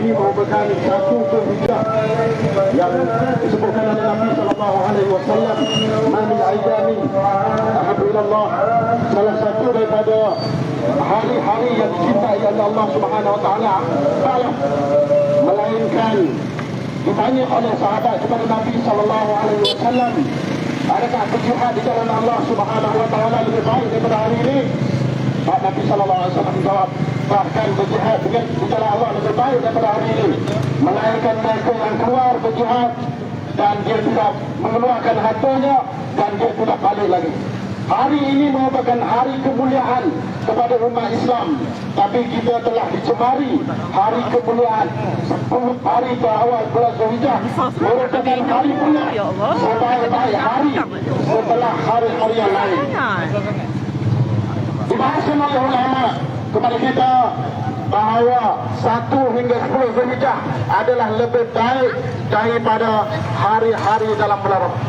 ini merupakan satu kebijakan yang disebutkan oleh Nabi sallallahu alaihi wasallam, "Man min ayyamin ahabbu ila Allah." Salah satu daripada hari-hari yang dicintai oleh Allah Subhanahu wa taala, melainkan ditanya oleh sahabat kepada Nabi sallallahu alaihi wasallam, adakah berjihad di jalan Allah Subhanahu wa taala lebih baik daripada hari ini? Nabi sallallahu alaihi wasallam menjawab, bahkan berjihad di jalan Allah lebih baik daripada hari ini, melainkan mereka yang keluar berjihad dan dia tidak mengeluarkan hartanya dan dia tidak balik lagi. Hari ini merupakan hari kemuliaan kepada umat Islam, tapi kita telah dicemari hari kemuliaan 10 hari berawal bulan Zulhijjah merupakan hari punya sebaik-baik hari setelah hari-hari yang lain. Dibahaskan oleh ulama kepada kita bahawa 1 hingga 10 Zulhijjah adalah lebih baik daripada hari-hari dalam bulan Ramadan,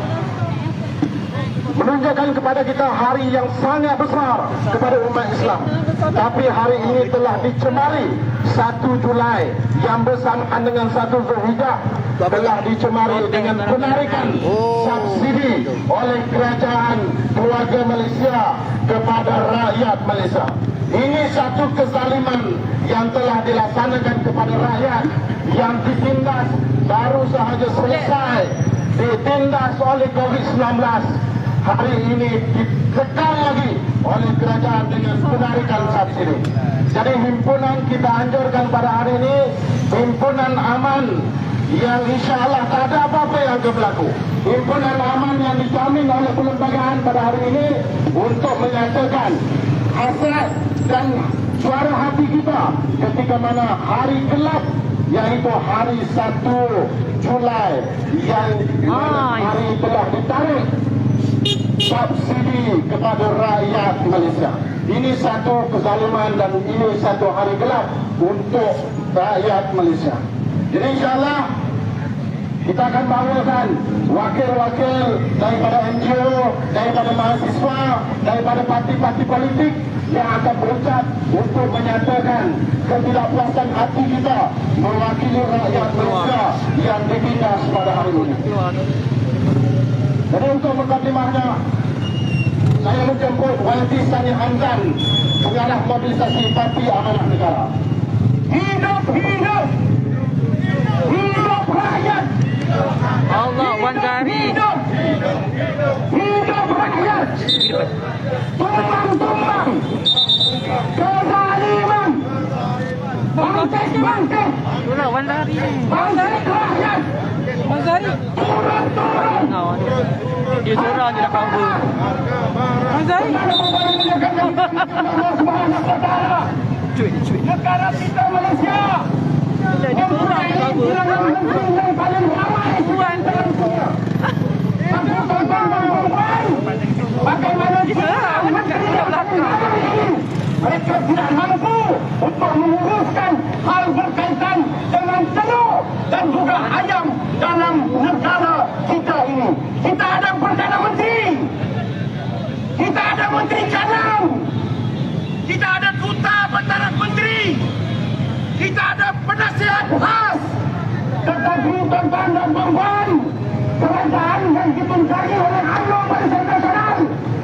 menunjukkan kepada kita hari yang sangat besar kepada umat Islam. Tapi hari ini telah dicemari 1 Julai yang bersamaan dengan 1 Zulhijjah telah dicemari dengan penarikan subsidi oleh kerajaan keluarga Malaysia kepada rakyat Malaysia. Ini satu kezaliman yang telah dilaksanakan kepada rakyat yang ditindas baru sahaja selesai ditindas oleh COVID-19. Hari ini ditekan lagi oleh kerajaan dengan penarikan subsidi. Jadi himpunan kita anjurkan pada hari ini, himpunan aman yang insya Allah tak ada apa-apa yang akan berlaku. Himpunan aman yang dijamin oleh perlembagaan pada hari ini untuk menyatakan hasrat dan suara hati kita ketika mana hari gelap, yaitu hari 1 Julai yang hari telah ditarik subsidi kepada rakyat Malaysia. Ini satu kezaliman dan ini satu hari gelap untuk rakyat Malaysia. Jadi insyaAllah kita akan bawakan wakil-wakil daripada NGO, daripada mahasiswa, daripada parti-parti politik yang akan berucap untuk menyatakan ketidakpuasan hati kita mewakili rakyat Malaysia yang ditindas pada hari ini. Jadi untuk mukadimahnya, saya menjemput Walti Sani Hamdan, pengarah mobilisasi Parti Amanah Negara. Hidup, hidup, hidup rakyat. Allah, Wan Zahri. Hidup, hidup rakyat. Tumbang-tumbang kezaliman. Bangkit-bangkit. Itulah Wan Zahri. Bangkit rakyat. Wan Zahri. Turun-turun. Dia seorang je nak cover. Wan Zahri. Allah Subhanahu wa taala. Cuit. Negara kita Malaysia. Dia seorang je cover. Yang paling ramai Tuhan terangnya. Bagaimana mereka tidak mampu untuk menguruskan hal berkaitan dengan telur dan juga ayam dalam negara kita ini. Kita ada Perdana Menteri, kita ada Menteri Cadangan, kita ada Duta Perdana Menteri, kita ada penasihat khas. Tetapi tuan-tuan dan puan-puan, kerajaan yang dituntari oleh UMNO Barisan Nasional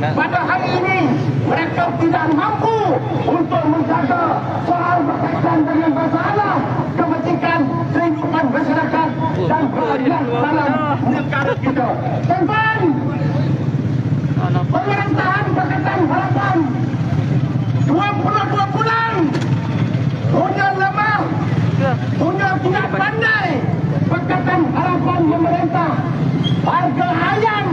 pada hari ini mereka tidak mampu untuk menjaga soal berkaitan dengan masalah kepentingan kehidupan masyarakat dan rakyat dalam negara kita. Tuan-tuan, pemerintahan Pakatan Harapan 22 bulan punya lemah, punya tidak pandai. Pakatan Harapan memerintah harga ayam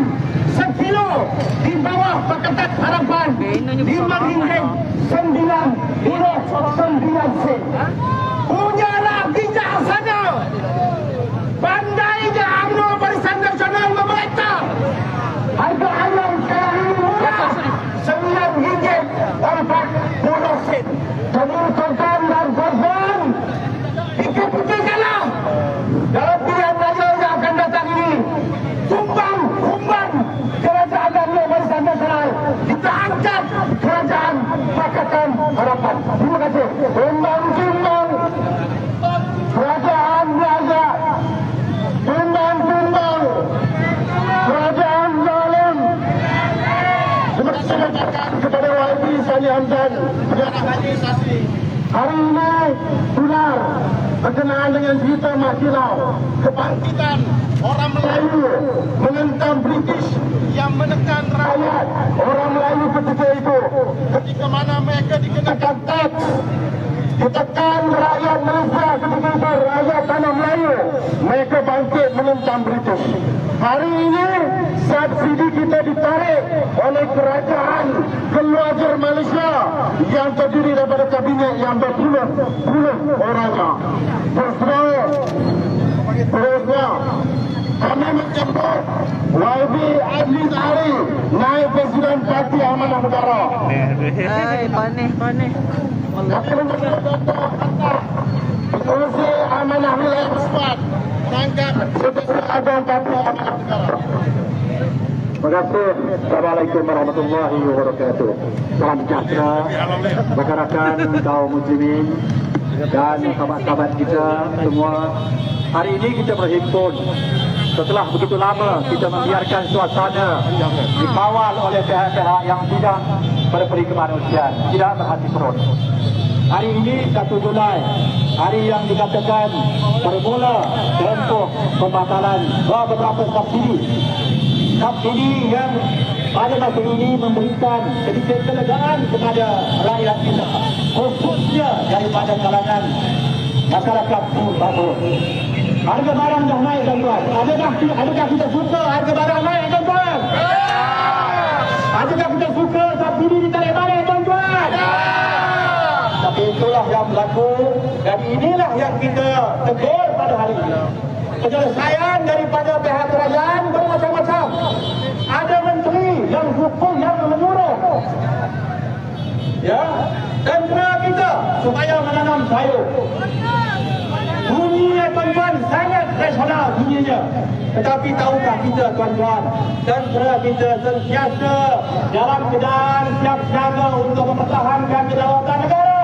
sekilo di bawah Pakatan Harapan RM5.99. Punyalah bijaksana, pandainya UMNO Barisan Nasional memerintah. Harga ayam sekarang ini murah RM9.40. Jadi tuan-tuan dan puan-puan, pikir-pikirkanlah dalam pilihan raya yang akan datang ini. Tumbang kerajaan UMNO Barisan Nasional, kita angkat kerajaan Pakatan Harapan. Terima kasih. Tumbang kerajaan Hari ini tular berkenaan dengan berita Masilau, kebangkitan orang Melayu menentang British yang menekan rakyat. Orang Melayu ketika itu, ketika mana mereka dikenakan tax, ditekan rakyat Malaysia ketika itu, rakyat tanah Melayu, mereka bangkit menentang British. Hari ini subsidi kita ditarik oleh kerajaan keluarga Malaysia yang terdiri daripada kabinet yang berpuluh-puluh orangnya. Terusnya kami menjemput YB Adli Zahari, naib Presiden Parti Amanah Negara. Panih. Kami menjemput Dr. Hatta, Kerusi Amanah Wilayah Pusat, rangkap Sekretari Agung Parti Amanah Negara. Terima kasih. Assalamualaikum warahmatullahi wabarakatuh. Salam sejahtera masyarakat kaum muslimin dan sahabat-sahabat kita semua. Hari ini kita berhimpun setelah begitu lama kita membiarkan suasana dikawal oleh pihak-pihak yang tidak berberi kemanusiaan, tidak berhati perut. Hari ini 1 Julai, hari yang dikatakan bermula tempoh pembatalan beberapa subsidi yang pada masa ini memberikan sedikit kelegaan kepada rakyat kita, khususnya daripada kalangan masyarakat bawah. Harga barang dah naik, tuan-tuan. Adakah kita suka harga barang naik, tuan-tuan? Adakah kita suka subsidi ditarik balik, tuan-tuan? Tapi itulah yang berlaku dan inilah yang kita tegur pada hari ini. Penyelesaian daripada pihak kerajaan bermacam-macam. Ada menteri yang hukum yang menyuruh, ya, tentera kita supaya menanam sayur. Bunyinya, tuan-tuan, sangat rasional bunyinya. Tetapi tahukah kita, tuan-tuan, tentera kita sentiasa dalam keadaan siap siaga untuk mempertahankan kedaulatan negara,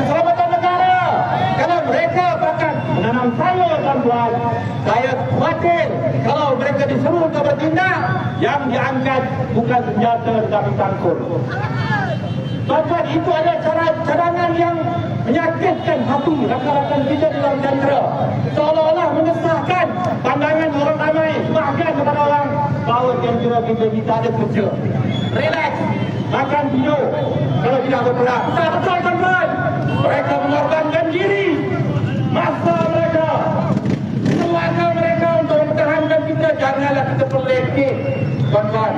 keselamatan negara. Kalau mereka bahkan menanam sayur, tuan-tuan, saya khawatir kalau mereka disuruh untuk bertindak, yang diangkat bukan senjata tetapi tangkul. Tuan-tuan, itu adalah cadangan yang menyakitkan hati rakan-rakan kita di dalam tentera. Seolah-olah mengesahkan pandangan orang ramai sebahagian kepada orang bahawa tentera kita tak ada kerja. Relax, makan tidur kalau tidak berperang. Tak betul, tuan-tuan. Mereka mengorbankan diri, masa mereka, keluarga mereka untuk mempertahankan kita. Janganlah kita perlekeh, tuan-tuan.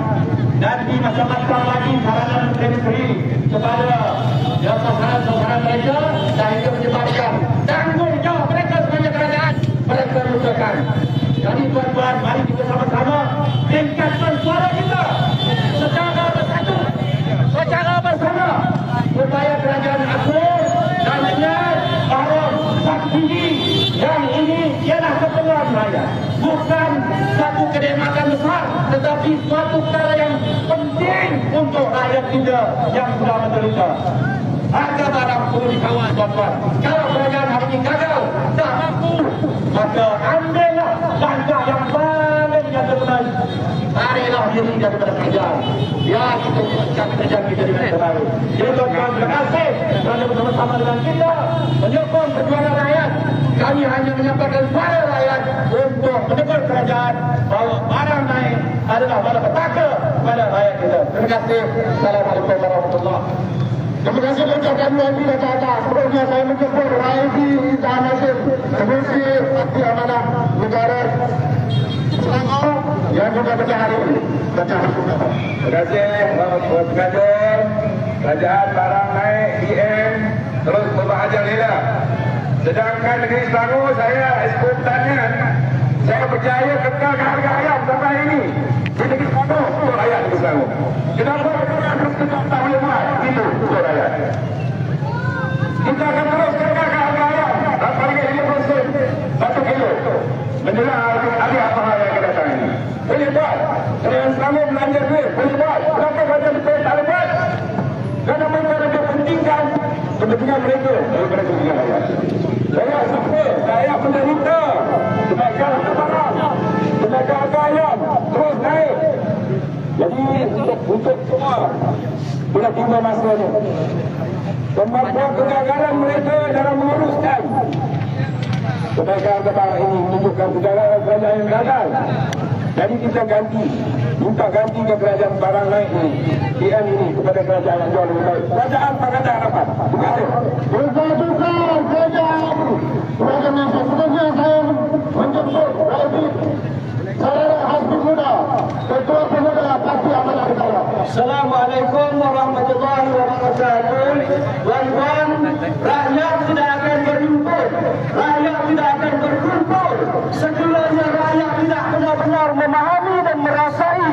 Nanti macam-macam lagi saranan menteri kepada sasaran-sasaran mereka sehingga menyebabkan tanggungjawab mereka sebagai kerajaan mereka lupakan. Jadi tuan-tuan, mari kita sama-sama tingkatkan suara kita secara bersatu, secara bersama, supaya kerajaan akur dan ingat bahawa subsidi yang ini ialah keperluan rakyat, bukan satu kenikmatan besar, tetapi suatu perkara yang penting untuk rakyat kita yang sudah menderita. Harga barang perlu dikawal, tuan-tuan. Kalau kerajaan hari ini gagal, tak mampu, maka ambillah langkah yang paling gentleman. Tarilah diri daripada kerajaan. Ya, kita ucapkan kerajaan kita dengan terbaik. Jadi tuan-tuan, terima kasih kerana bersama-sama dengan kita menyokong perjuangan rakyat. Kami hanya menyampaikan suara rakyat untuk menegur kerajaan bahawa barang naik adalah malapetaka kepada rakyat kita. Terima kasih. Assalamualaikum warahmatullahi wabarakatuh. Terima kasih ucapkan YB dan Tata. Sebenarnya saya menjemput YB Zahanasim, Kerusi Parti Amanah Negara Selangor yang juga pecah hari ini. Terima kasih Bapak Pengajar. Kerajaan barang naik IM terus berbahagia lila. Sedangkan negeri Selangor saya ekspor pertanian, saya percaya kekal harga ayam sampai ini di negeri Selangor untuk rakyat negeri Selangor. Kenapa kita terus tak boleh buat itu untuk rakyat? Kita akan terus kekal harga ayam dan harga 50 1 kilo menjelang hari apa yang akan datang ini. Boleh buat. Kerajaan Selangor belanja duit, boleh buat. Kenapa kerajaan kita tak boleh buat? Kerana mereka lebih pentingkan kepentingan mereka daripada kepentingan rakyat. Saya siapa? Saya penderita. Sebagai harga barang, sebagai harga ayam terus naik. Jadi untuk semua bila tiba masanya kemampuan kegagalan mereka dalam menguruskan kenaikan negara ini menunjukkan kegagalan kerajaan yang gagal. Jadi kita minta ganti ke kerajaan barang naik ini, PM ini kepada kerajaan yang jauh lebih baik. Kerajaan Pakatan Harapan. Terima kasih. Berkata-kata kerajaan yang sebenarnya saya menjemput Rasid Saudara Hasbi Muda, Ketua Pemuda Parti Amanah Negara. Assalamualaikum warahmatullahi wabarakatuh. Tuan-tuan, rakyat tidak akan berhimpun, rakyat tidak akan berkumpul sekiranya rakyat tidak benar-benar memahami dan merasai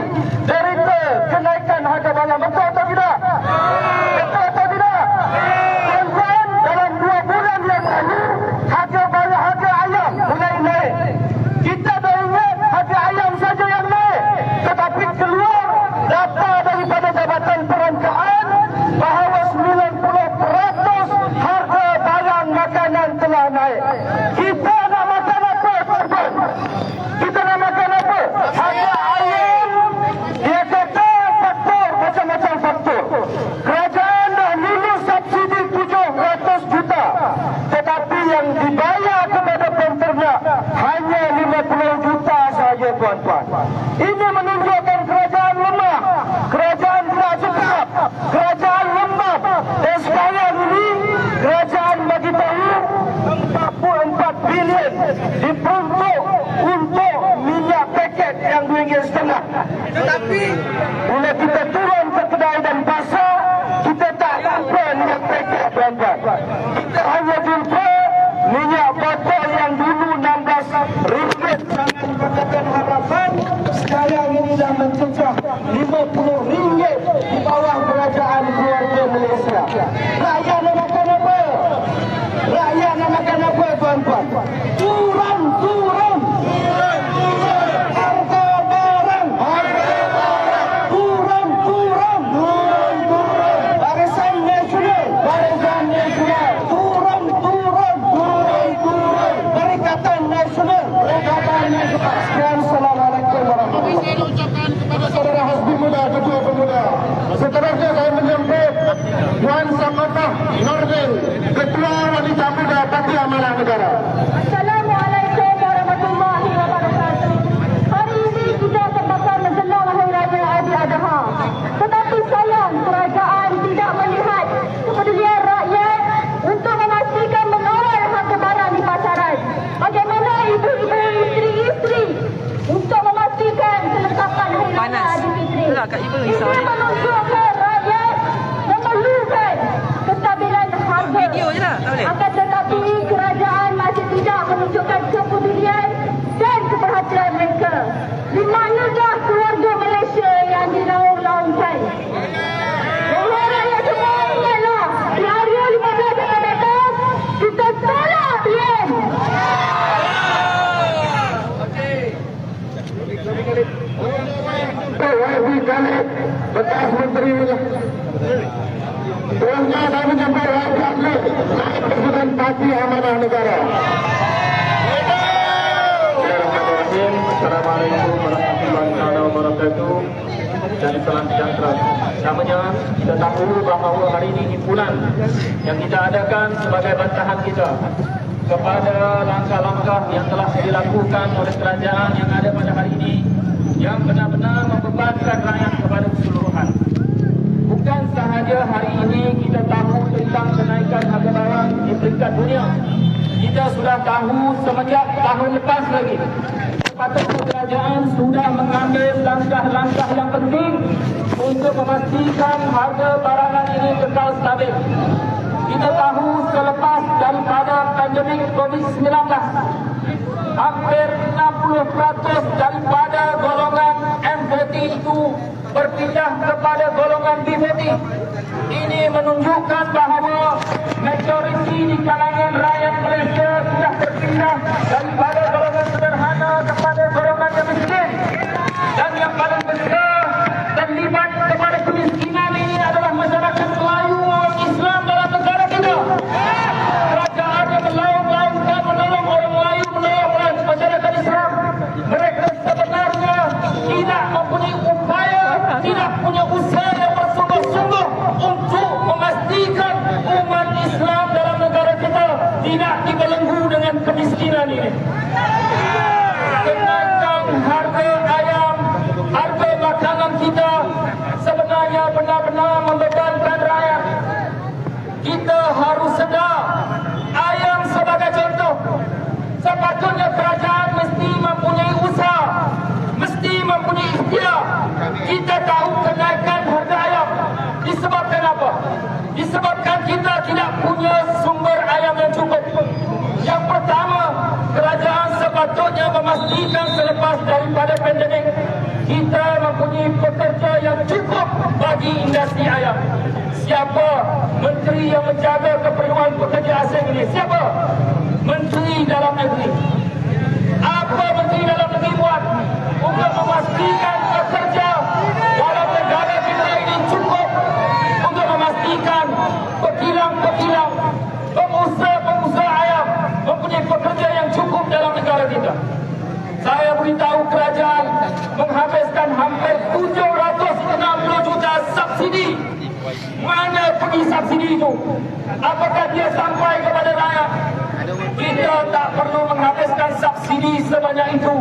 derita kenaikan harga barang. Betul atau tidak? Betul atau tidak? Tuan-tuan, dalam 2 bulan yang lalu harga barang, harga ayam mulai naik. Kita dah ingat harga ayam saja yang naik, tetapi keluar data daripada Jabatan Perancangan bahawa 90% harga barang makanan telah naik. Kita nak makan apa, tuan-tuan? Kita nak makan apa? Harga ayam, dia kata faktor, macam-macam faktor. Kerajaan dah lulus subsidi 700 juta, tetapi yang dibayar kepada penternak hanya 50 juta saja, tuan-tuan. Ini menunjukkan kerajaan lemah, kerajaan tidak cekap, kerajaan lembab. Dan sekarang ini kerajaan bagi tahu 44 bilion diperuntuk untuk minyak paket yang RM2.5. Tetapi bila kita turun ke kedai dan pasar, kita tak jumpa minyak paket, tuan-tuan. Kita hanya jumpa minyak botol yang dulu RM16 tangan Pakatan Harapan, sekarang ini dah mencecah RM50 di bawah kerajaan keluarga Malaysia. Rakyat nak makan apa? Rakyat nak makan apa, tuan-tuan? Turun! Harga barang! Turun! Barisan Nasional! Turun! Perikatan Nasional! Sekian, Assalamualaikum warahmatullahi wabarakatuh. Saudara Hasbi Muda, Ketua Pemuda. Seterusnya saya menjemput Puan Samatah Nordin, Ketua Wanita Muda Parti Amanah Negara. Assalamualaikum warahmatullahi wabarakatuh. Hari ini kita terpaksa menjelang Hari Raya Aidiladha. Tetapi sayang kerajaan tidak melihat kepedulian rakyat untuk memastikan mengawal harga barang di pasaran. Bagaimana ibu-ibu, isteri-isteri untuk memastikan kelengkapan Hari Raya Aidilfitri. Ini menunjukkan rakyat memerlukan kestabilan harga. Akan tetapi kerajaan masih tidak menunjukkan kepedulian dan keperhatian mereka. Di manakah keluarga Malaysia yang dinaung-naungkan? Bahawa rakyat semua ingatlah, di hari 15 akan datang, kita tolak PM. Wahbi Khalid, bekas Menteri Tuannya saya menjemput Wahbi Khalid, naik Presiden Parti Amanah Negara. Bismillahirrahmanirrahim. Assalamualaikum warahmatullahi wabarakatuh. Dan salam sejahtera. Namanya kita tahu bahawa hari ini himpunan yang kita adakan sebagai bantahan kita kepada langkah-langkah yang telah dilakukan oleh kerajaan yang ada pada hari ini, yang benar-benar membebankan rakyat kepada keseluruhan. Bukan sahaja hari ini kita tahu tentang kenaikan harga barang di peringkat dunia. Kita sudah tahu semenjak tahun lepas lagi, sepatutnya kerajaan sudah mengambil langkah-langkah yang penting untuk memastikan harga barangan ini kekal stabil. Kita tahu selepas daripada pandemik COVID-19, hampir 60% daripada golongan M40 itu berpindah kepada golongan B40. Ini menunjukkan bahawa majoriti di kalangan rakyat Malaysia sudah berpindah daripada golongan sederhana kepada golongan yang miskin. Dan yang paling besar terlibat kepada kemiskinan ini adalah masyarakat Melayu orang Islam dalam negara kita. Kerajaan yang melaung-laungkan menolong orang Melayu, menolong masyarakat Islam. Mereka sebenarnya tidak mempunyai upaya, tidak punya usaha yang bersungguh-sungguh untuk memastikan umat bulan ini. Kenaikan harga ayam, harga makanan kita sebenarnya benar-benar membebankan rakyat. Kita harus sedar, ayam sebagai contoh, sepatutnya kerajaan mesti mempunyai usaha, mesti mempunyai ikhtiar. Kita tahu kenaikan harga ayam disebabkan apa? Disebabkan kita tidak punya sumber ayam yang cukup. Yang pertama, kerajaan sepatutnya memastikan selepas daripada pandemik kita mempunyai pekerja yang cukup bagi industri ayam. Siapa menteri yang menjaga keperluan pekerja asing ini? Siapa? Menteri Dalam Negeri. Apa Menteri Dalam Negeri buat untuk memastikan pekerja dalam negara kita ini cukup, untuk memastikan pekilang-pekilang, pengusaha-pengusaha ayam mempunyai pekerja yang cukup dalam negara kita. Saya beritahu kerajaan menghabiskan hampir 760 juta subsidi. Mana pergi subsidi itu? Apakah dia sampai kepada rakyat? Kita tak perlu menghabiskan subsidi sebanyak itu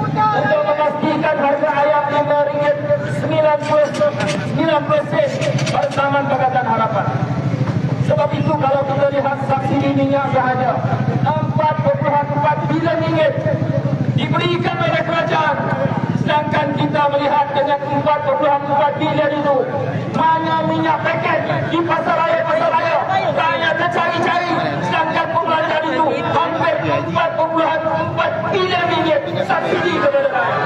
untuk memastikan harga ayam RM5.90 pada zaman Pakatan Harapan. Sebab itu kalau kita lihat subsidi minyak sahaja RM4.4 bilion diberikan oleh kerajaan, sedangkan kita melihat dengan RM4.4 bilion itu mana minyak paket di pasar raya rakyat tercari-cari, sedangkan pembelanjaan itu hampir RM4.4 bilion subsidi kepada rakyat.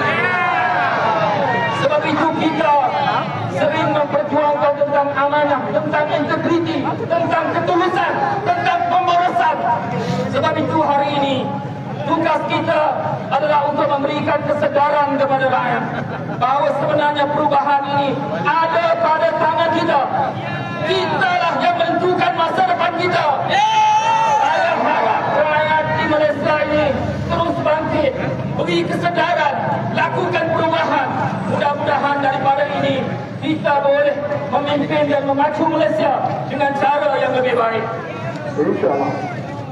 Sebab itu kita sering memperjuangkan tentang amanah, tentang integriti, tentang ketulusan, tentang pemborosan. Sebab itu hari ini tugas kita adalah untuk memberikan kesedaran kepada rakyat bahawa sebenarnya perubahan ini ada pada tangan kita. Kitalah yang menentukan masa depan kita. Saya harap rakyat di Malaysia ini terus bangkit, beri kesedaran, lakukan perubahan. Mudah-mudahan daripada ini kita boleh memimpin dan memacu Malaysia dengan cara yang lebih baik. InsyaAllah.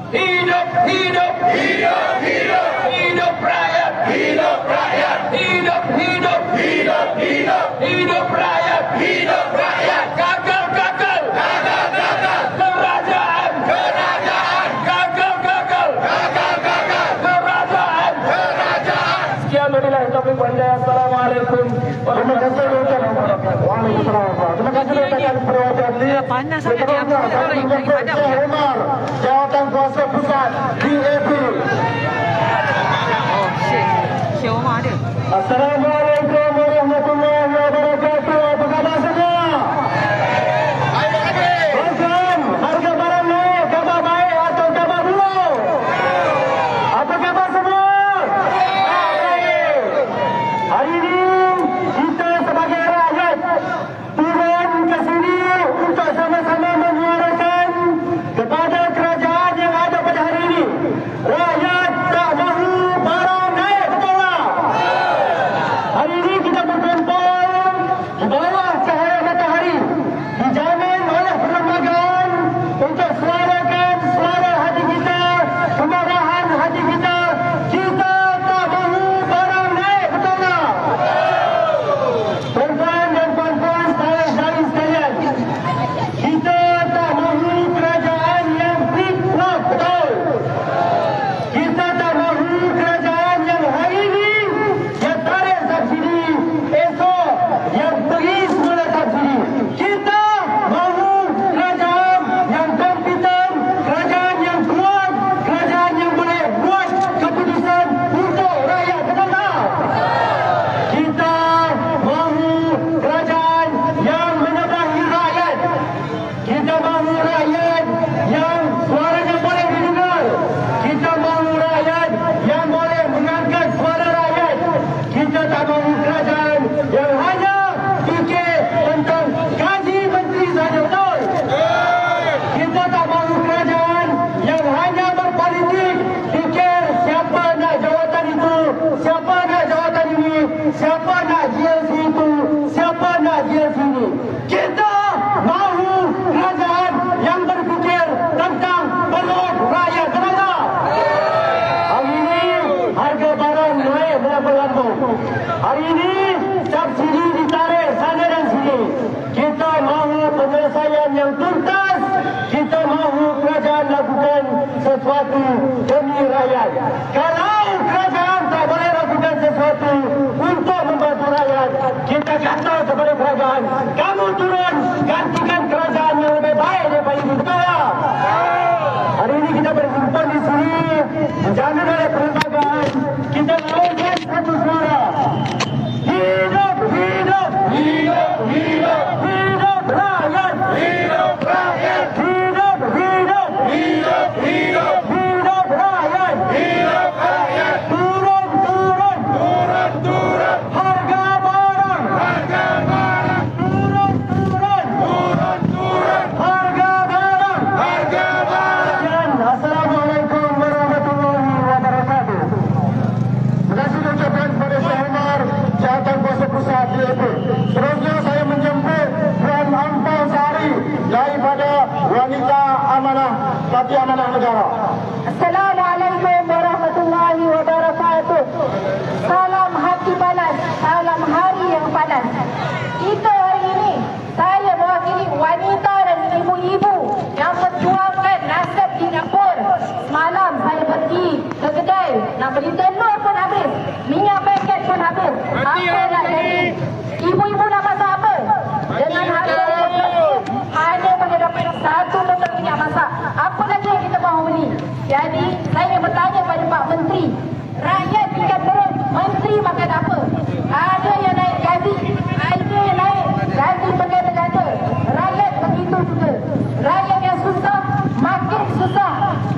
Hidup, hidup, hidup, hidup, hidup rakyat, hidup rakyat, hidup, hidup, hidup, hidup, hidup rakyat, hidup rakyat. Gagal, gagal, gagal, gagal. Kerajaan, kerajaan. Gagal, gagal, gagal, gagal. Kerajaan, kerajaan. Sekian wabillahi taufiq wal hidayah. Assalamualaikum warahmatullahi wabarakatuh. Waalaikumsalam. Terima kasih atas perwakilan ini. Panas sangat dia apa lagi padam. Syekh Umar, Jawatan Kuasa Pusat DAP. Oh, Syekh Omar ada. Assalamualaikum warahmatullahi wabarakatuh. Apa khabar semua? Macam harga barang naik, khabar baik atau khabar buruk? Apa khabar semua? Baik. Hari ini kita sebagai rakyat turun ke sini untuk sama-sama menyuarakan kepada kerajaan yang ada pada hari ini. Rakyat tak mahu barang naik, betul tak? Hari ini subsidi ditarik sana dan sini. Kita mahu penyelesaian yang tuntas. Kita mahu kerajaan lakukan sesuatu demi rakyat. Kalau kerajaan tak boleh lakukan sesuatu untuk membantu rakyat, kita kata kepada kerajaan, kamu turun gantikan kerajaan yang lebih baik daripada ini. Betul tak? Hari ini kita berkumpul di sini menjamin oleh perlembagaan. Kita lakukan satu suara. Hidup, hidup, hidup, hidup, hidup rakyat, hidup rakyat, hidup, hidup, hidup, hidup, hidup rakyat, hidup rakyat, turun, turun, turun, turun, harga barang, turun, turun, turun, turun, harga barang. Assalamualaikum warahmatullahi wabarakatuh. Terima kasih ucapkan kepada Syekh Umar, Jabatan Kuasa Pusat DAP. Seterusnya saya menjemput Puan Ampang Sari daripada Wanita Amanah Parti Amanah Negara. Assalamualaikum warahmatullahi wabarakatuh. Salam hati panas, salam hari yang panas. Kita hari ini, saya mewakili wanita dan ibu-ibu yang perjuangkan nasib di dapur. Semalam saya pergi ke kedai, nak beli telur pun habis, minyak paket pun habis. Apa nak jadi? Ibu-ibu nak masak apa? Dengan harga yang bersih, hanya boleh dapat satu botol minyak masak. Apa lagi yang kita mahu beli? Jadi, saya ingin bertanya pada Pak Menteri. Rakyat tingkat turun, Menteri makan apa? Ada yang naik gaji, ada yang naik gaji berganda-ganda. Rakyat begitu juga. Rakyat yang susah, makin susah.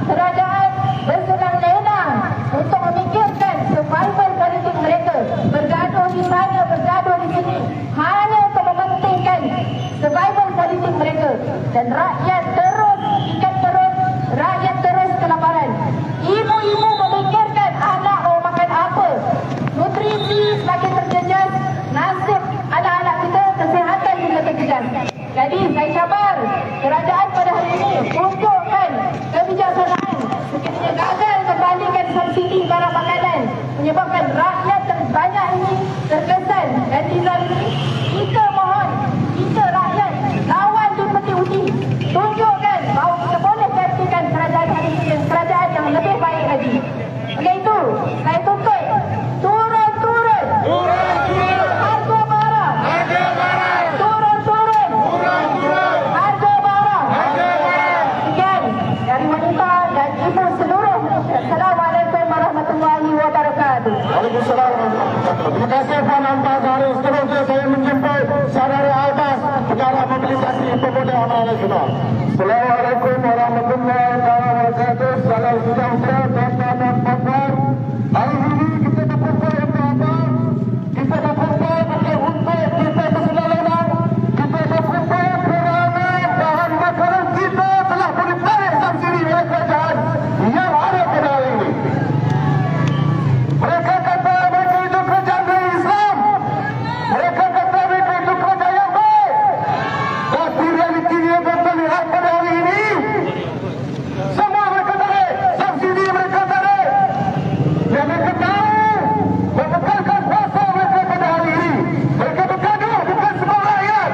Kerajaan bersenang-lenang untuk memikirkan survival politik mereka. Bergaduh di sana, bergaduh di sini. Hanya untuk mementingkan survival politik mereka. Dan rakyat terus tingkat turun, rakyat terus kelaparan. Ibu-ibu memikirkan anak mau makan apa. Nutrisi semakin terjejas, nasib anak-anak kita, kesihatan juga terjejas. Jadi saya cabar kerajaan pada hari ini tunjukkan kebijaksanaan. Sekiranya gagal kembalikan subsidi barang makanan, menyebabkan rakyat terbanyak ini terkesan dan dizalimi. Kita mohon, kita rakyat lawan Deputi Uti, tunjukkan bahawa kita boleh gantikan kerajaan hari ini, kerajaan yang lebih baik lagi. Oleh itu, saya tuntut turun-turun, turun-turun harga barang, turun-turun, turun-turun harga barang. Sekian dari wanita dan ibu seluruh Malaysia. Assalamualaikum warahmatullahi wabarakatuh. Waalaikumsalam. Terima kasih Puan Ampang Sari. Seterusnya saya menjemput Saudara Albas, Pengarah Mobilisasi Pemuda Amanah Nasional. Assalamualaikum warahmatullahi wabarakatuh. Salam sejahtera tuan-tuan dan puan-puan. Hari ini kita berkumpul untuk apa? Kita berkumpul bukan untuk kita bersenang-senang. Kita berkumpul kerana bahan makanan kita telah boleh tarik subsidi oleh kerajaan yang ada pada hari ini. Mereka kata mereka itu kerajaan dari Islam. Mereka kata mereka itu kerajaan yang baik. Tapi realitinya kita lihat pada hari ini, semua mereka tarik subsidi, mereka tarik. Dan mereka tahu membekalkan kuasa mereka pada hari ini. Mereka bergaduh bukan sebab rakyat.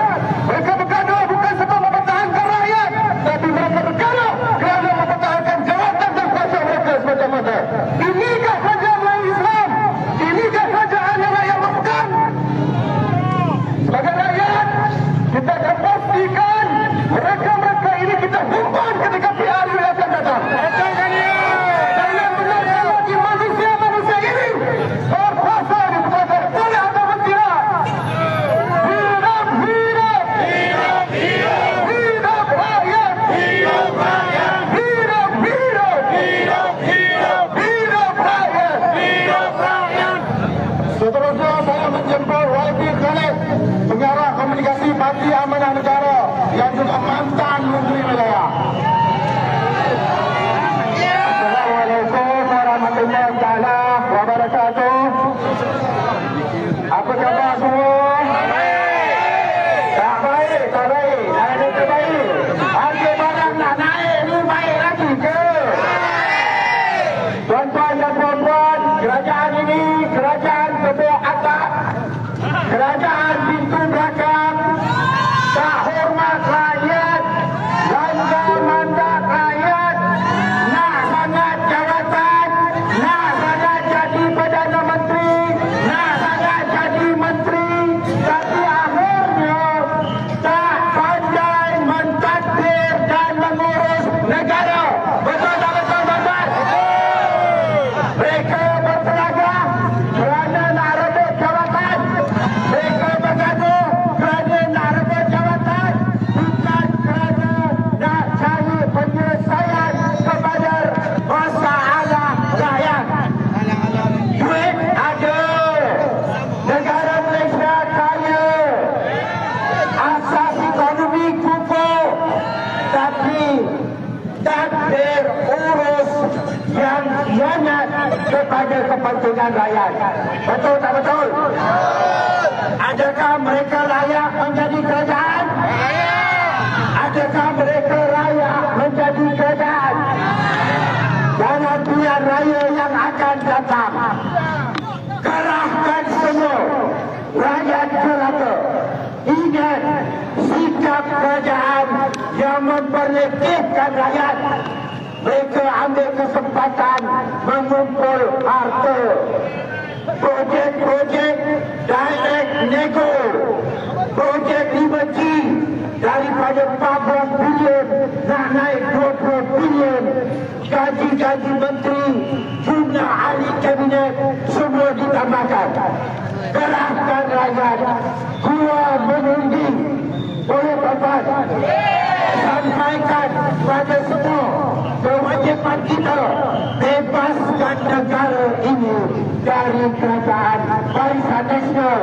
Mereka bergaduh bukan sebab mempertahankan rakyat. Tapi mereka bergaduh kerana mempertahankan jawatan dan kuasa mereka semata-mata. Inikah kerajaan dari Islam? Inikah kerajaan yang rakyat mahukan? Sebagai rakyat, kita akan pastikan mereka-mereka ini kita humban ketika PRU akan datang. Dan yang benar bagi manusia-manusia ini berkuasa di pusat boleh atau tidak. Hidup, hidup, hidup, hidup, hidup rakyat, hidup rakyat, hidup, hidup, hidup, hidup, hidup rakyat, hidup rakyat. Seterusnya saya menjemput YB Khalid, Pengarah Komunikasi Parti Amanah Negara yang juga mantan Menteri Negara. yang khianat kepada kepentingan rakyat. Betul tak betul? Adakah mereka layak menjadi kerajaan? Adakah mereka layak menjadi kerajaan? Dalam pilihan raya yang akan datang, kerahkan semua rakyat jelata. Ingat sikap kerajaan yang memperlekehkan rakyat. Mereka ambil kesempatan mengumpul harta. Projek-projek direct nego, projek 5G daripada 14 bilion nak naik 20 bilion. Gaji-gaji menteri, jumlah ahli kabinet semua ditambahkan. Kerahkan rakyat, keluar mengundi. Boleh Bapak sampaikan pada semua kewajipan kita, bebaskan negara ini dari kerajaan Barisan Nasional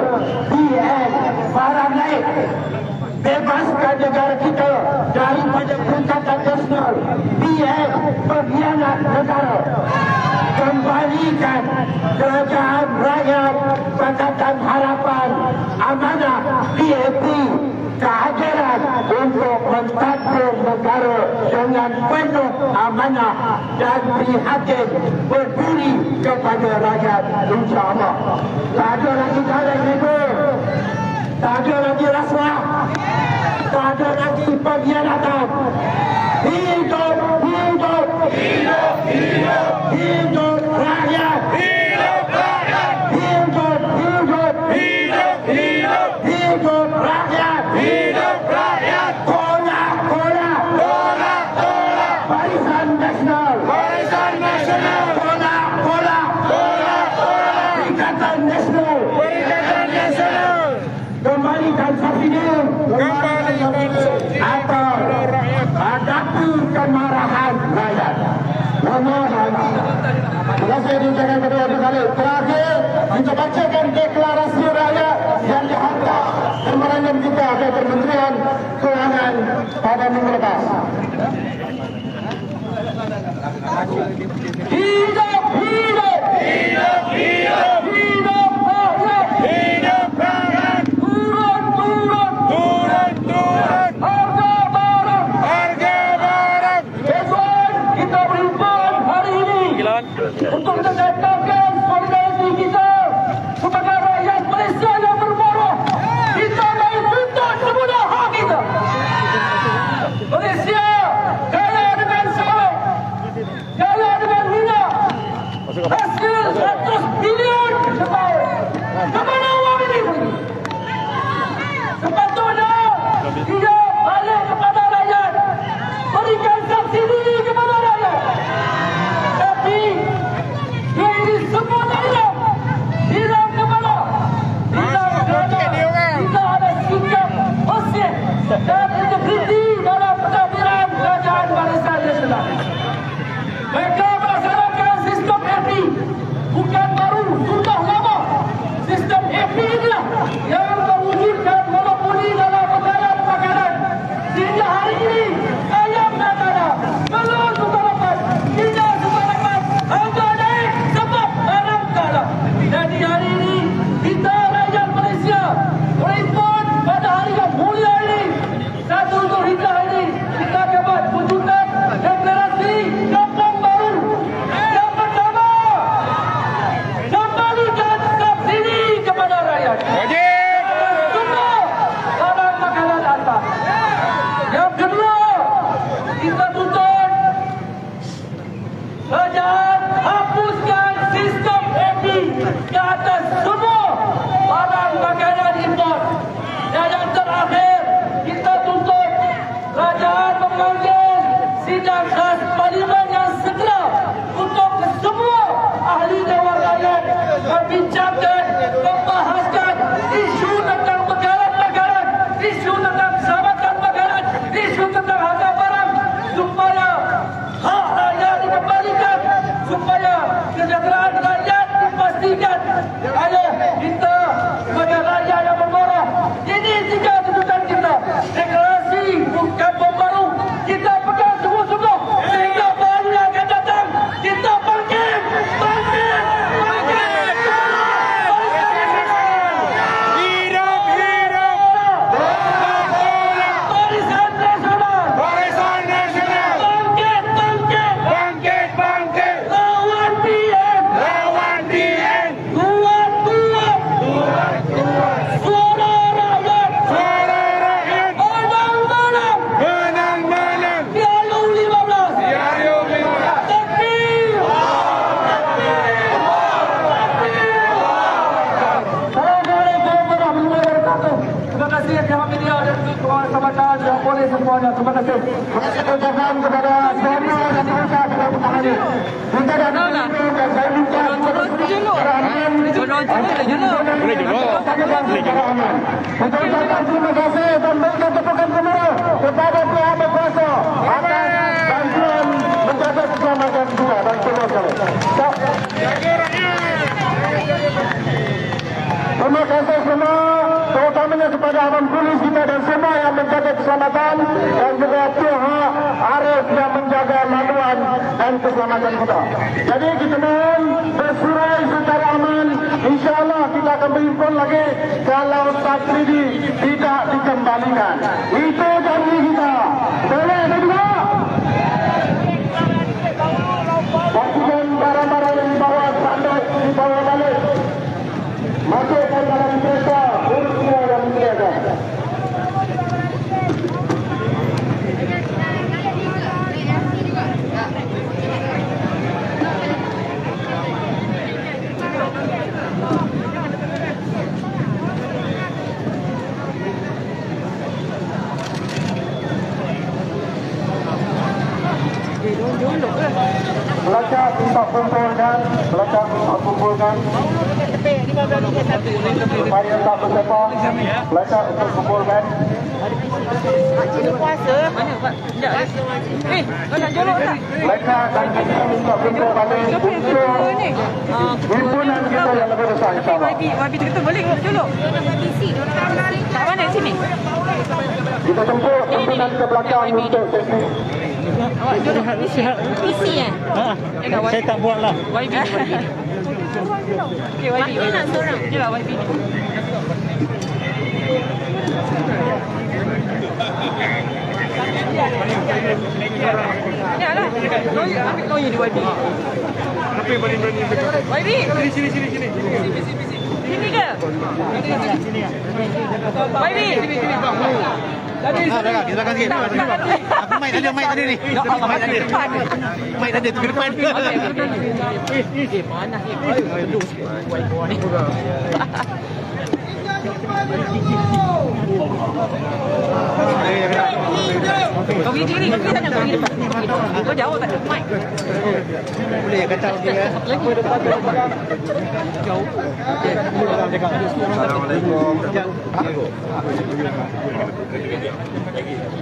BN barang naik. Bebaskan negara kita daripada Perikatan Nasional BN pengkhianat negara. Kembalikan kerajaan rakyat Pakatan Harapan Amanah PAP kehadiran untuk mentadbir negara dengan penuh amanah dan prihatin peduli kepada rakyat, insya-Allah. Tak ada lagi jalan nego, tak ada lagi rasuah, tak ada lagi pengkhianatan. Hidup, hidup, hidup, hidup, hidup rakyat, hidup rakyat, hidup, hidup, hidup, hidup, hidup rakyat, hidup rakyat. Tolak, tolak, tolak, tolak Barisan Nasional, Barisan Nasional. Tolak, tolak, tolak, tolak Perikatan Nasional, Perikatan Nasional. Kembalikan subsidi, kembalikan subsidi atau hadapi kemarahan rakyat. Terima kasih diucapkan kedua kali. Terakhir, kita bacakan deklarasi rakyat yang dihantar memorandum kita ke Kementerian Keuangan pada minggu lepas. Hidup, hidup, hidup, hidup, hidup rakyat, hidup rakyat. Turun, turun, turun, turun harga barang, harga barang. Esok kita berhimpun hari ini untuk menyatakan solidariti kita kepada rakyat Malaysia yang bermoroh. Kita mahu tuntut semula hak kita. Malaysia kaya dengan sawit, kaya dengan minyak, hasil 100 bilion setahun. Kemana uang ini pergi? Sepatutnya dia balik kepada rakyat, berikan subsidi kepada rakyat. Tapi dia ini semua tak hilang. Hilang kemana? Hilang kerana tidak ada sikap bersih dan integriti dalam pentadbiran kerajaan Barisan Nasional. Mereka melaksanakan sistem AP, bukan baru, sudah lama. Sistem AP inilah yang mewujudkan monopoli dalam bekalan makanan. Sehingga hari ini ayam dan dada, telur juga dapat, minyak juga dapat, harga naik sebab barang kalah. Jadi hari ini kita rakyat Malaysia berhimpun pada hari yang mulia ini. 1 Zulhijjah ini kita dapat wujudkan deklarasi kampung baru. Yang pertama, kembalikan subsidi kepada rakyat. Semua barang makanan atas. Yang kedua, kita tuntut kerajaan hapuskan sistem AP ke atas semua barang makanan import. Dan yang terakhir, kita tuntut kerajaan memanggil sidang khas parlimen yang segera untuk semua ahli Dewan Rakyat membincangkan, membahaskan isu tentang bekalan makanan, isu tentang keselamatan makanan, isu tentang harga barang, supaya hak rakyat dikembalikan, supaya kesejahteraan rakyat dipastikan. Ayo kita sebagai rakyat yang bermorah, ini 3 tuntutan kita. Deklarasi kampung baru kita pegang sungguh-sungguh, sehingga baru yang akan datang kita semuanya. Terima kasih. Ucapan kepada semua yang berusaha dalam usaha ini. Kita dah dan saya minta Juluk. Juluk dah juluk. boleh juluk. Kita ucapkan terima kasih dan berikan tepukan semua kepada pihak berkuasa atas bantuan menjaga keselamatan dua dan semua sekali. Terima kasih semua, terutamanya kepada abang polis kita dan semua yang menjaga keselamatan dan juga pihak Arif yang menjaga laluan dan keselamatan kita. Jadi kita mohon bersurai secara aman. InsyaAllah kita akan berhimpun lagi kalau subsidi tidak dikembalikan. Itu janji kita. Boleh berdua? Pastikan barang-barang yang dibawa sampai dibawa balik. Masukkan dalam kereta, urusnya yang berniaga. Belakang minta kumpulkan, belakang minta kumpulkan. Supaya tak berdepan, belakang untuk kumpulkan. Puasa. Mana Pak? Sekejap. Kau nak juluk tak? Belakang dan kita minta kumpul balik untuk himpunan kita yang lebih besar insyaAllah. YB tu kita boleh juluk. Kat mana sini? Kita tempur himpunan ke belakang untuk teknik. Awak juluk PC Saya tak buat lah. YB. Okey, YB nak seorang. Yalah YB. Yalah. Ambil kau di YB. Apa yang paling berani bercakap? YB. Sini. Sini ke? YB. Tadi kita akan sikit. Aku main tadi ni. Main tadi tu ke depan. Mana ni? Aduh, buat ni. Kau pergi kiri, kau tak nak pergi depan. Kau jauh tak ada mic. Boleh ya kata okey ya. Jauh.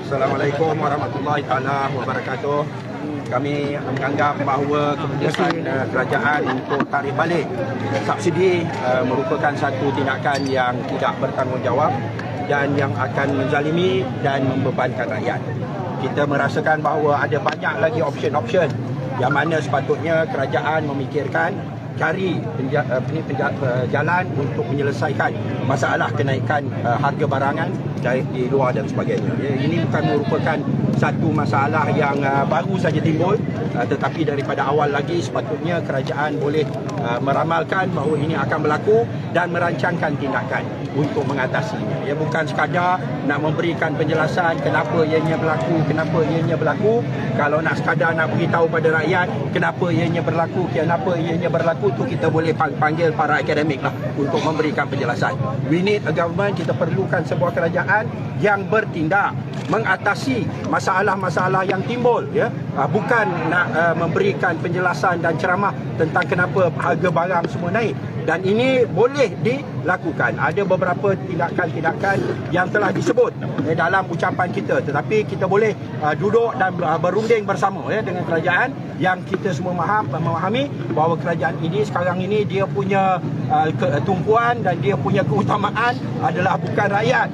Assalamualaikum warahmatullahi taala wabarakatuh. Kami menganggap bahawa keputusan kerajaan untuk tarik balik subsidi merupakan satu tindakan yang tidak bertanggungjawab dan yang akan menzalimi dan membebankan rakyat. Kita merasakan bahawa ada banyak lagi option-option yang mana sepatutnya kerajaan memikirkan cari jalan untuk menyelesaikan masalah kenaikan harga barangan di luar dan sebagainya. Ini bukan merupakan satu masalah yang baru saja timbul, tetapi daripada awal lagi sepatutnya kerajaan boleh meramalkan bahawa ini akan berlaku dan merancangkan tindakan untuk mengatasinya. Ya, bukan sekadar nak memberikan penjelasan kenapa ianya berlaku, kalau nak sekadar nak beritahu pada rakyat kenapa ianya berlaku tu kita boleh panggil para akademik lah untuk memberikan penjelasan. We need a government, kita perlukan sebuah kerajaan yang bertindak mengatasi masalah-masalah yang timbul, ya. Bukan nak memberikan penjelasan dan ceramah tentang kenapa harga barang semua naik. Dan ini boleh dilakukan. Ada beberapa tindakan-tindakan yang telah disebut dalam ucapan kita, tetapi kita boleh duduk dan berunding bersama dengan kerajaan yang kita semua memahami bahawa kerajaan ini sekarang ini dia punya tumpuan dan dia punya keutamaan adalah bukan rakyat,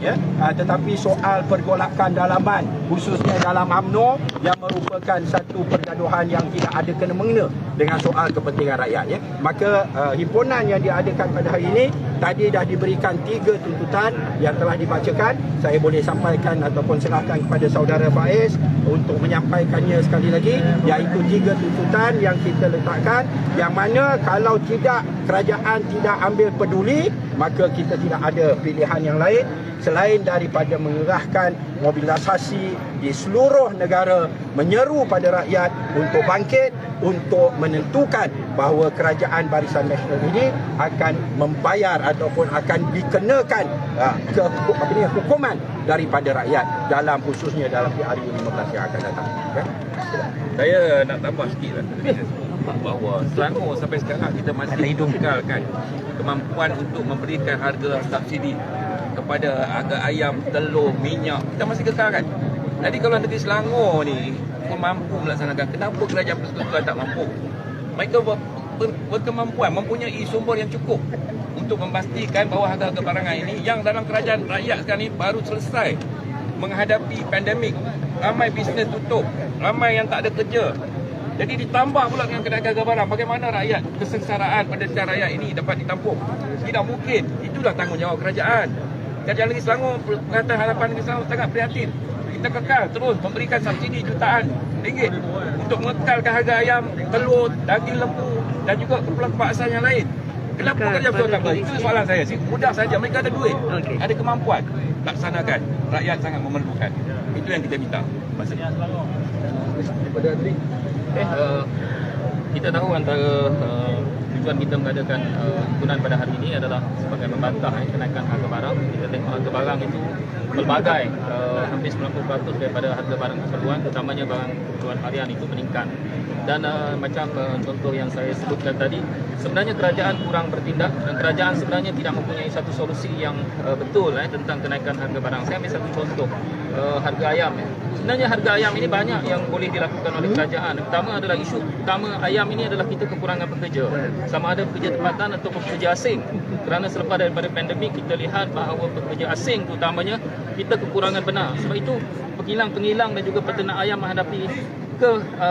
tetapi soal pergolakan dalaman, khususnya dalam UMNO yang merupakan satu pergaduhan yang tidak ada kena-mengena dengan soal kepentingan rakyat. Maka himpunan yang diadakan pada hari ini tadi dah diberikan 3 tuntutan yang telah dibacakan. Saya boleh sampaikan ataupun serahkan kepada saudara Faiz untuk menyampaikannya sekali lagi, iaitu 3 tuntutan yang kita letakkan, yang mana kalau tidak kerajaan tidak ambil peduli, maka kita tidak ada pilihan yang lain selain daripada mengerahkan mobilisasi di seluruh negara, menyeru pada rakyat untuk bangkit, untuk menentukan bahawa kerajaan Barisan Nasional ini akan membayar ataupun akan dikenakan hukuman daripada rakyat dalam khususnya dalam hari 15 yang akan datang. Saya nak tambah sikit lah bahawa Selangor sampai sekarang kita masih kekalkan kemampuan untuk memberikan harga subsidi kepada harga ayam, telur, minyak. Kita masih kekalkan. Jadi kalau negeri Selangor ni mampu melaksanakan, kenapa kerajaan persekutuan tak mampu? Mereka berkemampuan, mempunyai sumber yang cukup untuk memastikan bahawa harga-harga barangan ini yang dalam kerajaan rakyat sekarang ni baru selesai menghadapi pandemik. Ramai bisnes tutup, ramai yang tak ada kerja. Jadi ditambah pula dengan kenaikan harga barang. Bagaimana rakyat, kesengsaraan penderitaan rakyat ini dapat ditampung? Tidak mungkin. Itulah tanggungjawab kerajaan. Kerajaan Negeri Selangor, Perkhidmatan Harapan Negeri Selangor sangat prihatin. Kita kekal terus memberikan subsidi jutaan ringgit untuk mengekalkan harga ayam, telur, daging lembu dan juga keperluan asal yang lain. Kenapa kerajaan persekutuan tak mampu? Itu soalan saya. Mudah saja. Mereka ada duit, ada kemampuan. Laksanakan. Rakyat sangat memerlukan. Itu yang kita minta. Kita tahu antara tujuan kita mengadakan tuntunan pada hari ini adalah sebagai membantah kenaikan harga barang. Kita tengok harga barang itu pelbagai, hampir 90% daripada harga barang keperluan, terutamanya barang keperluan harian itu meningkat. Dan macam contoh yang saya sebutkan tadi, sebenarnya kerajaan kurang bertindak dan kerajaan sebenarnya tidak mempunyai satu solusi yang betul tentang kenaikan harga barang. Saya ambil satu contoh, harga ayam. Sebenarnya harga ayam ini banyak yang boleh dilakukan oleh kerajaan. Pertama adalah isu utama ayam ini adalah kita kekurangan pekerja. Sama ada pekerja tempatan atau pekerja asing. Kerana selepas daripada pandemik kita lihat bahawa pekerja asing terutamanya kita kekurangan benar. Sebab itu pengilang-pengilang dan juga peternak ayam menghadapi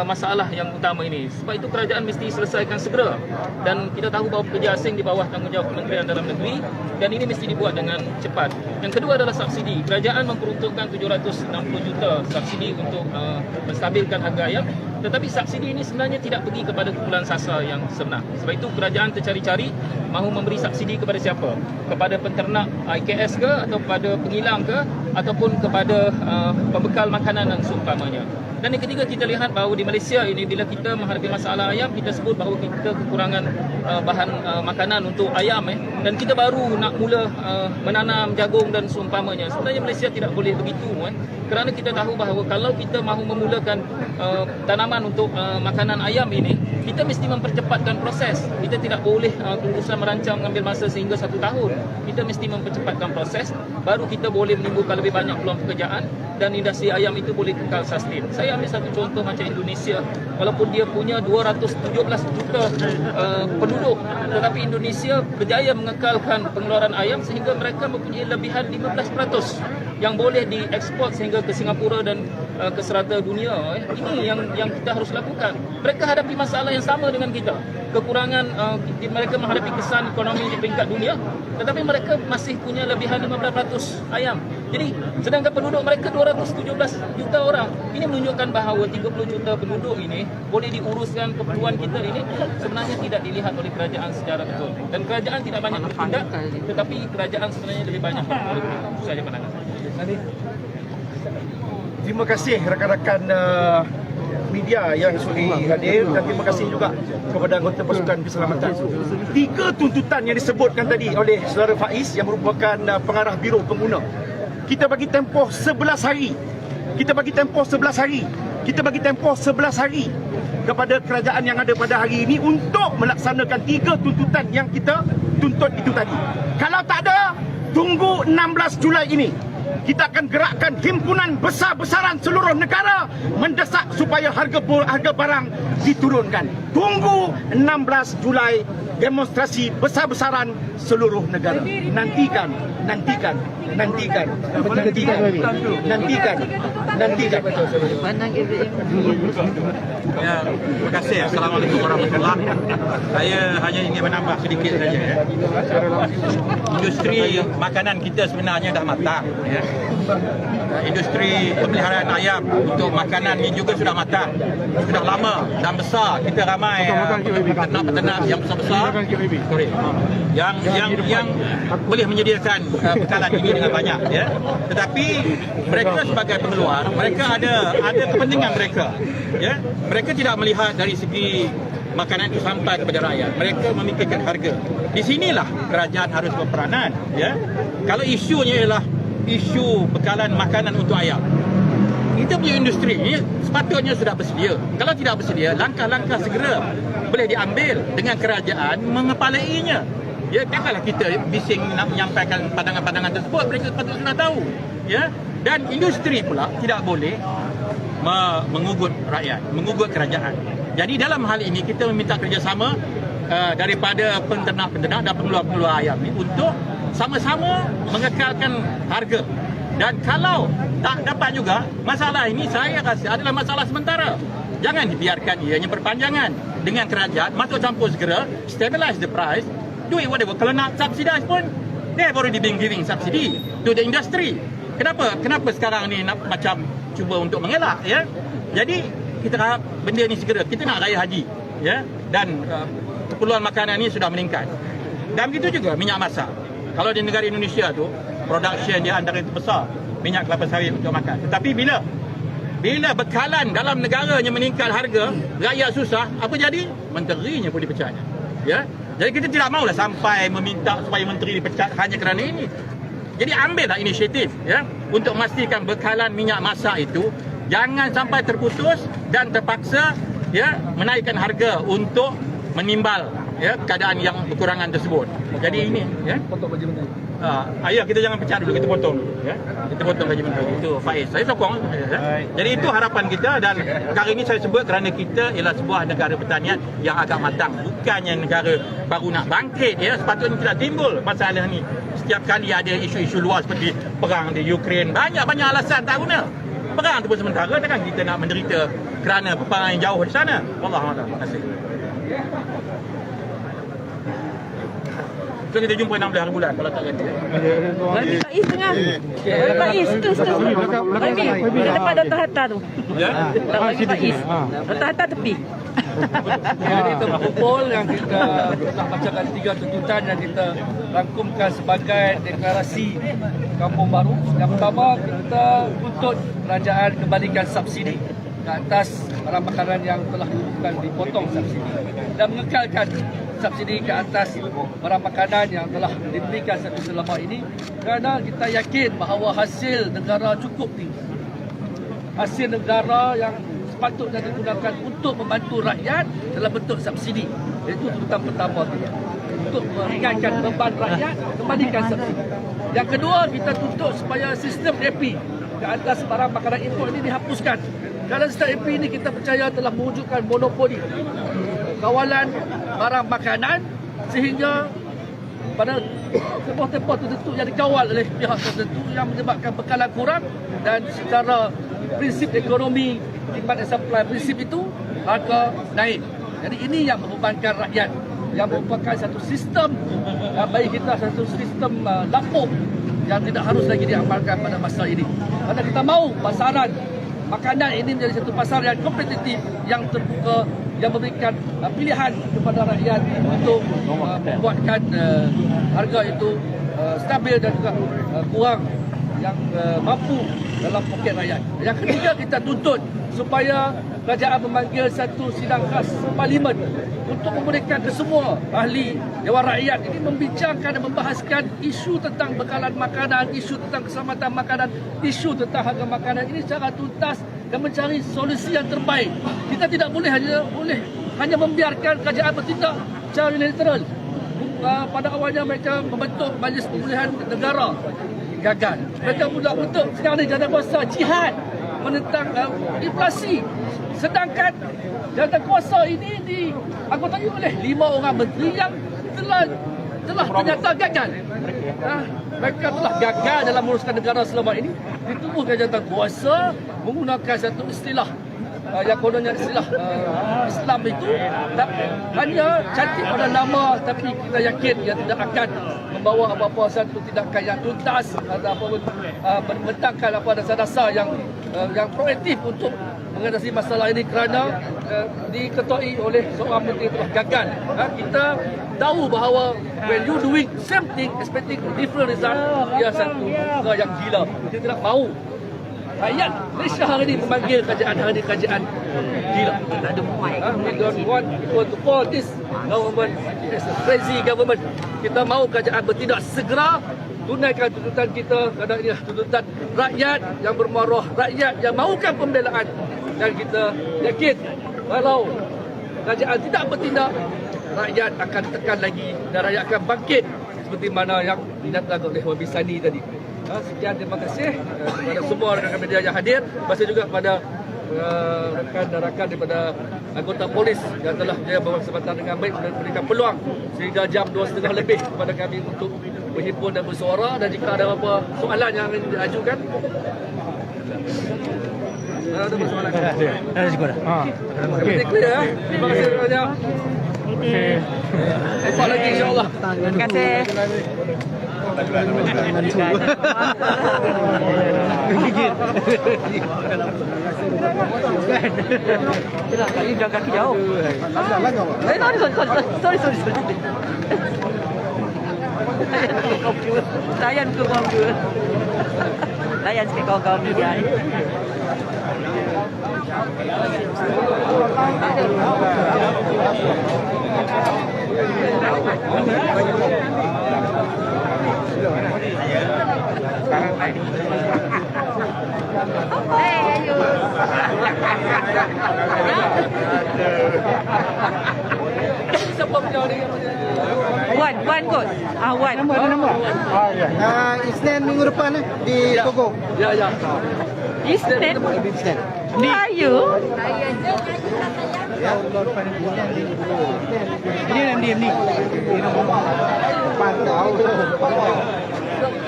masalah yang utama ini. Sebab itu kerajaan mesti selesaikan segera. Dan kita tahu bahawa pekerja asing di bawah tanggungjawab Kementerian Dalam Negeri dan ini mesti dibuat dengan cepat. Yang kedua adalah subsidi. Kerajaan memperuntukkan 760 juta subsidi untuk menstabilkan harga ayam. Tetapi subsidi ini sebenarnya tidak pergi kepada kumpulan sasar yang sebenar. Sebab itu kerajaan tercari-cari mahu memberi subsidi kepada siapa? Kepada penternak IKS ke, atau kepada pengilang ke, ataupun kepada pembekal makanan dan seumpamanya. Dan yang ketiga, kita lihat bahawa di Malaysia ini bila kita menghadapi masalah ayam, kita sebut bahawa kita kekurangan bahan makanan untuk ayam dan kita baru nak mula menanam jagung dan seumpamanya. Sebenarnya Malaysia tidak boleh begitu kerana kita tahu bahawa kalau kita mahu memulakan tanaman untuk makanan ayam ini, kita mesti mempercepatkan proses. Kita tidak boleh urusan merancang mengambil masa sehingga 1 tahun. Kita mesti mempercepatkan proses, baru kita boleh menimbulkan lebih banyak peluang pekerjaan dan industri ayam itu boleh kekal sustain. Saya ambil satu contoh macam Indonesia, walaupun dia punya 217 juta penduduk, tetapi Indonesia berjaya mengekalkan pengeluaran ayam sehingga mereka mempunyai lebihan 15% yang boleh diekspor sehingga ke Singapura dan ke serata dunia. Ini yang kita harus lakukan. Mereka hadapi masalah yang sama dengan kita. Kekurangan, mereka menghadapi kesan ekonomi di peringkat dunia, tetapi mereka masih punya lebihan 15% ayam. Jadi sedangkan penduduk mereka 217 juta orang. Ini menunjukkan bahawa 30 juta penduduk ini boleh diuruskan keperluan kita ini sebenarnya tidak dilihat oleh kerajaan secara betul. Dan kerajaan tidak banyak bertindak, tetapi kerajaan sebenarnya lebih banyak berpolitik. Itu saja pandangan saya. Terima kasih rakan-rakan media yang sudi hadir dan terima kasih juga kepada anggota pasukan keselamatan. 3 tuntutan yang disebutkan tadi oleh saudara Faiz yang merupakan pengarah Biro Pengguna. Kita bagi tempoh 11 hari. Kita bagi tempoh 11 hari. Kita bagi tempoh 11 hari kepada kerajaan yang ada pada hari ini untuk melaksanakan 3 tuntutan yang kita tuntut itu tadi. Kalau tak ada, tunggu 16 Julai ini. Kita akan gerakkan himpunan besar-besaran seluruh negara mendesak supaya harga barang diturunkan. Tunggu 16 Julai demonstrasi besar-besaran seluruh negara. Nantikan. Ya, terima kasih. Assalamualaikum warahmatullahi wabarakatuh. Saya hanya ingin menambah sedikit saja. Industri makanan kita sebenarnya dah matang. Industri pemeliharaan ayam untuk makanan ini juga sudah matang. Sudah lama dan besar. Kita ramai ramai peternak-peternak yang besar-besar sorry, yang boleh menyediakan bekalan ini dengan banyak, ya. Tetapi mereka sebagai pengeluar, mereka ada kepentingan mereka, ya. Mereka tidak melihat dari segi makanan itu sampai kepada rakyat. Mereka memikirkan harga. Di sinilah kerajaan harus berperanan, ya. Kalau isunya ialah isu bekalan makanan untuk ayam, kita punya industri ini sepatutnya sudah bersedia. Kalau tidak bersedia, langkah-langkah segera boleh diambil dengan kerajaan mengepalainya. Ya, janganlah kita bising nak menyampaikan pandangan-pandangan tersebut. Mereka patut sudah tahu, ya. Dan industri pula tidak boleh mengugut rakyat, mengugut kerajaan. Jadi dalam hal ini kita meminta kerjasama daripada penternak-penternak dan pengeluar-pengeluar ayam ini untuk sama-sama mengekalkan harga. Dan kalau tak dapat juga, masalah ini saya rasa adalah masalah sementara. Jangan dibiarkan ianya berpanjangan. Dengan kerajaan masuk campur segera, stabilize the price, do it whatever. Kalau nak subsidize pun, they have already been giving subsidy to the industry. Kenapa sekarang ni nak macam cuba untuk mengelak, ya? Jadi kita harap benda ni segera. Kita nak raya haji, ya, dan keperluan makanan ni sudah meningkat. Dan begitu juga minyak masak. Kalau di negara Indonesia tu production dia antara itu besar, minyak kelapa sawit untuk makan. Tetapi bila bekalan dalam negaranya meningkat harga, rakyat susah, apa jadi? Menterinya pun dipecat, ya. Jadi kita tidak maulah sampai meminta supaya menteri dipecat hanya kerana ini. Jadi ambillah inisiatif, ya, untuk memastikan bekalan minyak masak itu jangan sampai terputus dan terpaksa, ya, menaikkan harga untuk menimbal, ya, keadaan yang kekurangan tersebut. Jadi ini, ya. Potong gaji menteri. Ayah, kita jangan pecat dulu, kita potong dulu, ya. Kita potong gaji menteri. Itu Faiz. Saya sokong, ya. Jadi itu harapan kita, dan perkara ini saya sebut kerana kita ialah sebuah negara pertanian yang agak matang, bukannya negara baru nak bangkit, ya. Sepatutnya tidak timbul masalah ni. Setiap kali ada isu-isu luar seperti perang di Ukraine, banyak-banyak alasan tak guna. Perang itu pun sementara, takkan kita nak menderita kerana peperangan yang jauh di sana. Wallahualam. Terima kasih. So kita jumpa 16 hari bulan kalau tak ganti. Lagi Faiz tengah. Faiz, terus. Lagi. Depan Dr. Hatta tu. Ya? Lagi Faiz. Dr. Hatta tepi. Jadi kita berkumpul yang kita telah bacakan 3 tuntutan yang kita rangkumkan sebagai deklarasi Kampung Baru. Yang pertama, kita tuntut kerajaan kembalikan subsidi ke atas barang makanan yang telah dipotong subsidi dan mengekalkan subsidi ke atas barang makanan yang telah diberikan selama ini, kerana kita yakin bahawa hasil negara cukup tinggi. Hasil negara yang sepatutnya digunakan untuk membantu rakyat dalam bentuk subsidi. Itu tuntutan pertama kita. Untuk meringankan beban rakyat, kembalikan subsidi. Yang kedua, kita tuntut supaya sistem AP ke atas barang makanan import ini dihapuskan. Kerana sistem AP ini kita percaya telah mewujudkan monopoli kawalan barang makanan, sehingga pada tempoh-tempoh tertentu yang dikawal oleh pihak tertentu yang menyebabkan bekalan kurang, dan secara prinsip ekonomi demand and supply, prinsip itu harga naik. Jadi ini yang membebankan rakyat, yang merupakan satu sistem bagi kita, satu sistem lapuk yang tidak harus lagi diamalkan pada masa ini. Kerana kita mahu pasaran makanan ini menjadi satu pasar yang kompetitif, yang terbuka, yang memberikan pilihan kepada rakyat untuk membuatkan harga itu stabil dan juga kurang yang mampu dalam poket rakyat. Yang ketiga, kita tuntut supaya kerajaan memanggil satu sidang khas parlimen untuk memberikan kesemua ahli Dewan Rakyat ini membincangkan dan membahaskan isu tentang bekalan makanan, isu tentang keselamatan makanan, isu tentang harga makanan ini secara tuntas dan mencari solusi yang terbaik. Kita tidak boleh hanya membiarkan kerajaan bertindak secara unilateral. Pada awalnya mereka membentuk Majlis Pemulihan Negara, gagal. Mereka pula bentuk sekarang ni jawatankuasa jihad menentang inflasi. Sedangkan jawatankuasa ini dianggotai oleh 5 orang menteri yang telah ternyata gagal. Mereka telah gagal dalam menguruskan negara selama ini. Ditubuhkan jawatankuasa menggunakan satu istilah yang kononnya istilah Islam itu hanya cantik pada nama, tapi kita yakin ia tidak akan membawa apa-apa satu tindakan yang tuntas ataupun membentangkan apa dasar-dasar yang proaktif untuk mengatasi masalah ini kerana diketuai oleh seorang menteri perdagangan. Kita tahu bahawa when you doing same thing expecting different result, ia satu perkara yang gila. Kita tidak mahu rakyat Malaysia hari ini memanggil kerajaan hari ini kerajaan gila. We don't want to call this government as a crazy government. Kita mahu kerajaan bertindak segera, tunaikan tuntutan kita kerana ini tuntutan rakyat yang bermaruah, rakyat yang mahukan pembelaan, dan kita yakin kalau kerajaan tidak bertindak, rakyat akan tekan lagi dan rakyat akan bangkit seperti mana yang dinyatakan oleh Wabi Sani tadi. Sekian, terima kasih kepada semua rakan media yang hadir. Terima kasih juga kepada rakan-rakan daripada anggota polis yang telah berkesempatan dengan baik dan memberikan peluang sehingga jam 2.30 lebih kepada kami untuk berhimpun dan bersuara. Dan jika ada apa soalan yang ingin diajukan, ada soalan? Ada cukup dah. Kami clear. Terima kasih banyak. Jumpa lagi insyaAllah. Terima kasih. Tidak, kali jaga jauh. Sorry. Layan ke komputer. Layan sikit kawan-kawan media ni. Wan kot. Wan. Isnin minggu depan di Togo. Ya. Isnin. Melayu. Ini yang diam ni.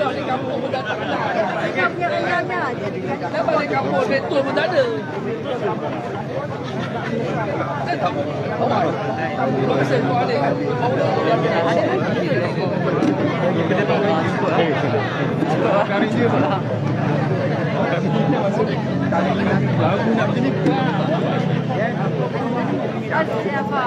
Di kampung pun tak ada. Kenapa di kampung betul pun tak ada? Saya tahu. Terima kasih Tuan Ali. Siapa?